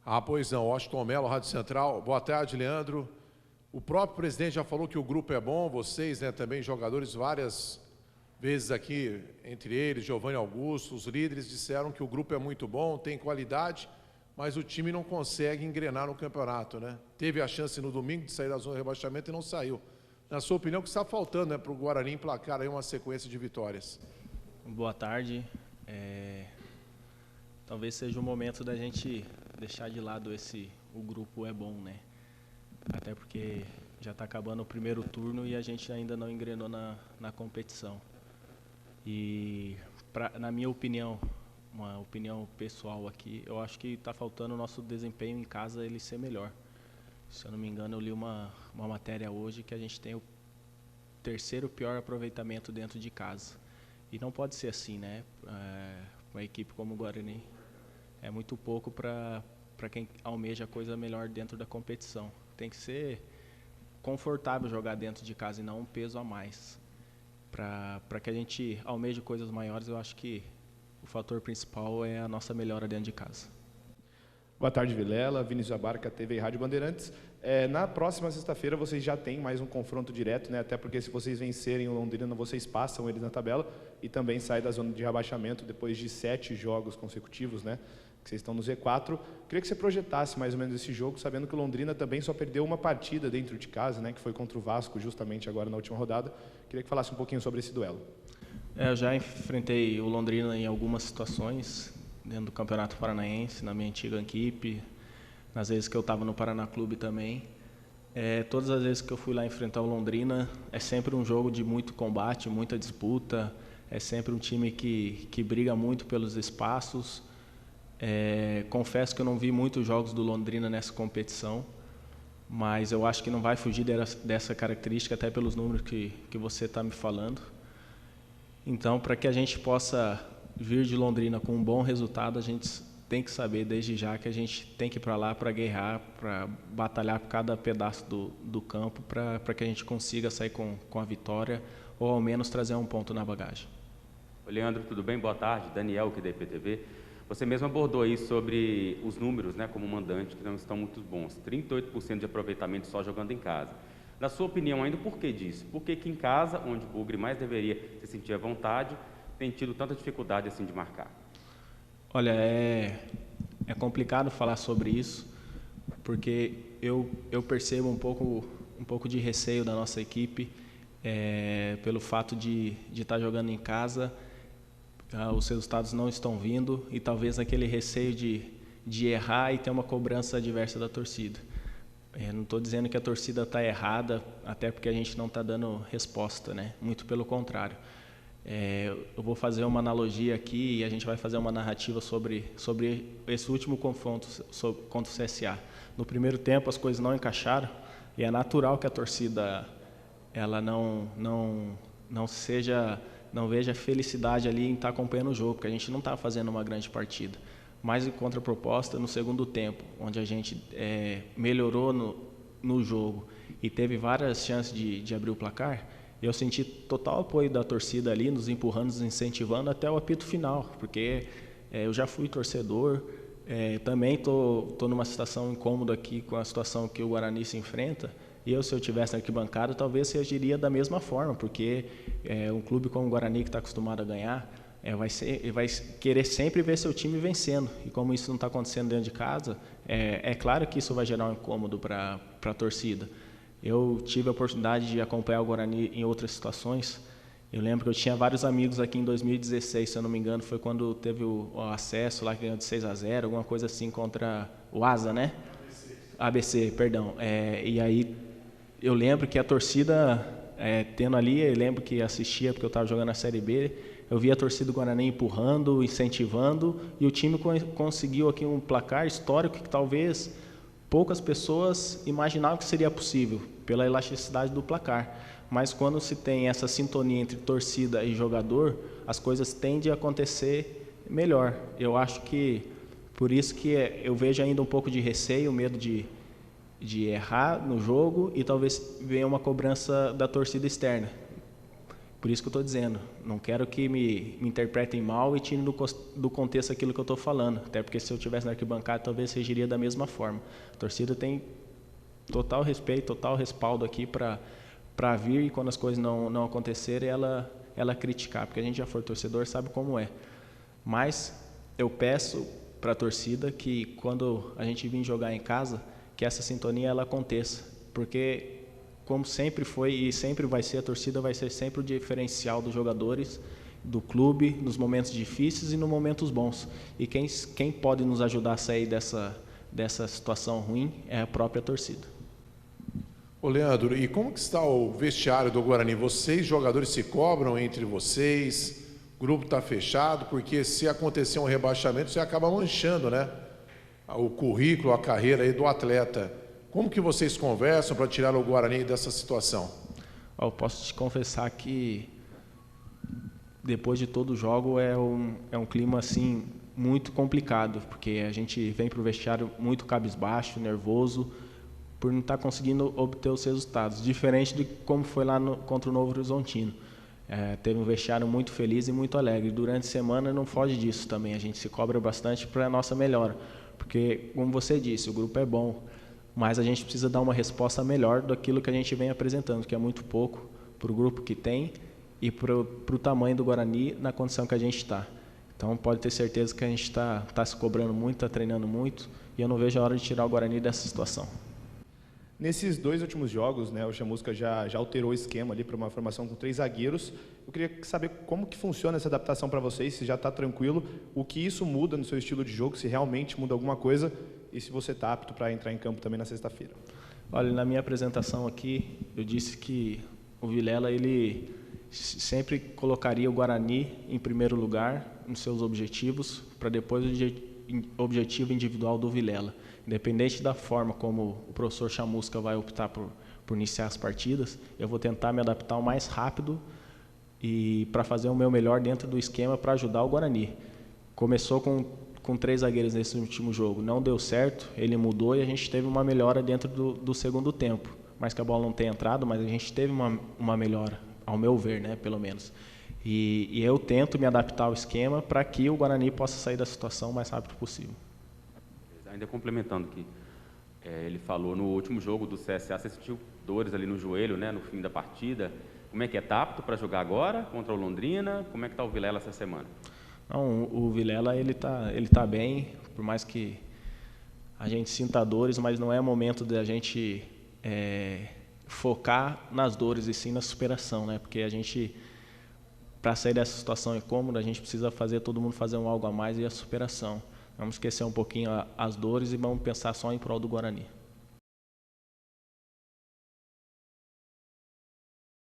Ah, pois não. Washington Mello, Rádio Central. Boa tarde, Leandro. O próprio presidente já falou que o grupo é bom, vocês, né, também jogadores, várias vezes aqui, entre eles, Giovanni Augusto, os líderes disseram que o grupo é muito bom, tem qualidade, mas o time não consegue engrenar no campeonato, né? Teve a chance no domingo de sair da zona de rebaixamento e não saiu. Na sua opinião, o que está faltando, né, para o Guarani emplacar aí uma sequência de vitórias? Boa tarde. Talvez seja o momento da gente deixar de lado o grupo é bom, né? Até porque já está acabando o primeiro turno e a gente ainda não engrenou na competição. E, na minha opinião, uma opinião pessoal aqui, eu acho que está faltando o nosso desempenho em casa ele ser melhor. Se eu não me engano, eu li uma matéria hoje que a gente tem o terceiro pior aproveitamento dentro de casa. E não pode ser assim, né? Uma equipe como o Guarani é muito pouco para quem almeja coisa melhor dentro da competição. Tem que ser confortável jogar dentro de casa e não um peso a mais. Para que a gente almeje coisas maiores, eu acho que o fator principal é a nossa melhora dentro de casa. Boa tarde, Vilela. Vinícius Abarca, TV e Rádio Bandeirantes. Na próxima sexta-feira vocês já têm mais um confronto direto, né? Até porque se vocês vencerem o Londrina, vocês passam eles na tabela e também saem da zona de rebaixamento depois de 7 jogos consecutivos, né? Que vocês estão no Z4. Queria que você projetasse mais ou menos esse jogo, sabendo que o Londrina também só perdeu uma partida dentro de casa, né? Que foi contra o Vasco, justamente agora na última rodada. Queria que falasse um pouquinho sobre esse duelo. Eu já enfrentei o Londrina em algumas situações, dentro do Campeonato Paranaense, na minha antiga equipe, nas vezes que eu estava no Paraná Clube também. Todas as vezes que eu fui lá enfrentar o Londrina, é sempre um jogo de muito combate, muita disputa, é sempre um time que briga muito pelos espaços. Confesso que eu não vi muitos jogos do Londrina nessa competição, mas eu acho que não vai fugir dessa característica, até pelos números que você está me falando. Então, para que a gente possa vir de Londrina com um bom resultado, a gente tem que saber desde já que a gente tem que ir para lá para guerrear, para batalhar por cada pedaço do campo, para que a gente consiga sair com a vitória ou ao menos trazer um ponto na bagagem. Oi, Leandro, tudo bem? Boa tarde. Daniel, aqui da IPTV. Você mesmo abordou aí sobre os números, né, como mandante, que não estão muito bons. 38% de aproveitamento só jogando em casa. Na sua opinião, ainda, por que disso? Por que em casa, onde o Bugre mais deveria se sentir à vontade, tem tido tanta dificuldade assim de marcar? Olha, é complicado falar sobre isso, porque eu percebo um pouco de receio da nossa equipe, pelo fato de estar jogando em casa, os resultados não estão vindo e talvez aquele receio de errar e ter uma cobrança adversa da torcida. Não estou dizendo que a torcida está errada, até porque a gente não está dando resposta, né? Muito pelo contrário. Eu vou fazer uma analogia aqui e a gente vai fazer uma narrativa sobre esse último confronto contra o CSA. No primeiro tempo as coisas não encaixaram e é natural que a torcida ela não veja felicidade ali em estar acompanhando o jogo, porque a gente não está fazendo uma grande partida. Mas em contraproposta, no segundo tempo, onde a gente melhorou no jogo e teve várias chances de abrir o placar, eu senti total apoio da torcida ali, nos empurrando, nos incentivando até o apito final, porque eu já fui torcedor, também estou numa situação incômoda aqui com a situação que o Guarani se enfrenta, e se eu tivesse na arquibancada, talvez eu agiria da mesma forma, porque um clube como o Guarani, que está acostumado a ganhar, vai querer sempre ver seu time vencendo, e como isso não está acontecendo dentro de casa, é claro que isso vai gerar um incômodo para a torcida. Eu tive a oportunidade de acompanhar o Guarani em outras situações. Eu lembro que eu tinha vários amigos aqui em 2016, se eu não me engano, foi quando teve o acesso lá, que ganhou de 6-0, alguma coisa assim contra o Asa, né? ABC, perdão. E aí eu lembro que a torcida, tendo ali, eu lembro que assistia, porque eu estava jogando a Série B, eu via a torcida do Guarani empurrando, incentivando, e o time conseguiu aqui um placar histórico que talvez poucas pessoas imaginavam que seria possível, pela elasticidade do placar. Mas quando se tem essa sintonia entre torcida e jogador, as coisas tendem a acontecer melhor. Eu acho que, por isso que eu vejo ainda um pouco de receio, medo de errar no jogo e talvez venha uma cobrança da torcida externa. por isso que eu estou dizendo, não quero que me interpretem mal e tirem do contexto aquilo que eu estou falando, até porque se eu estivesse na arquibancada talvez reagiria da mesma forma. A torcida tem total respeito, total respaldo aqui para vir e quando as coisas não acontecerem, ela criticar, porque a gente já foi torcedor, sabe como é. Mas eu peço para a torcida que quando a gente vir jogar em casa, que essa sintonia ela aconteça, porque como sempre foi e sempre vai ser, a torcida vai ser sempre o diferencial dos jogadores, do clube, nos momentos difíceis e nos momentos bons. E quem pode nos ajudar a sair dessa situação ruim é a própria torcida. Ô Leandro, e como que está o vestiário do Guarani? Vocês, jogadores, se cobram entre vocês? O grupo está fechado? Porque se acontecer um rebaixamento, você acaba manchando, né? O currículo, a carreira aí do atleta. Como que vocês conversam para tirar o Guarani dessa situação? Eu posso te confessar que depois de todo o jogo é um clima assim muito complicado, porque a gente vem para o vestiário muito cabisbaixo, nervoso, por não estar conseguindo obter os resultados, diferente de como foi lá contra o Novo Horizontino. Teve um vestiário muito feliz e muito alegre. Durante a semana não foge disso também, a gente se cobra bastante para a nossa melhora, porque, como você disse, o grupo é bom, mas a gente precisa dar uma resposta melhor daquilo que a gente vem apresentando, que é muito pouco para o grupo que tem e para o tamanho do Guarani na condição que a gente está. Então pode ter certeza que a gente está se cobrando muito, está treinando muito e eu não vejo a hora de tirar o Guarani dessa situação. Nesses 2 últimos jogos, né, o Chamusca já alterou o esquema ali para uma formação com 3 zagueiros. Eu queria saber como que funciona essa adaptação para vocês, se já está tranquilo, o que isso muda no seu estilo de jogo, se realmente muda alguma coisa e se você está apto para entrar em campo também na sexta-feira. Olha, na minha apresentação aqui, eu disse que o Vilela ele sempre colocaria o Guarani em primeiro lugar nos seus objetivos, para depois o objetivo individual do Vilela. Independente da forma como o professor Chamusca vai optar por iniciar as partidas, eu vou tentar me adaptar o mais rápido e para fazer o meu melhor dentro do esquema para ajudar o Guarani. Começou com 3 zagueiros nesse último jogo, não deu certo, ele mudou e a gente teve uma melhora dentro do segundo tempo. Mais que a bola não tenha entrado, mas a gente teve uma melhora, ao meu ver, né, pelo menos. E eu tento me adaptar ao esquema para que o Guarani possa sair da situação o mais rápido possível. Ainda complementando que ele falou no último jogo do CSA, você sentiu dores ali no joelho, né, no fim da partida. Como é que é apto para jogar agora contra o Londrina? Como é que está o Vilela essa semana? Não, o Vilela ele tá bem, por mais que a gente sinta dores, mas não é momento de a gente focar nas dores e sim na superação, né? Porque a gente, para sair dessa situação incômoda, a gente precisa fazer todo mundo fazer algo a mais e a superação. Vamos esquecer um pouquinho as dores e vamos pensar só em prol do Guarani.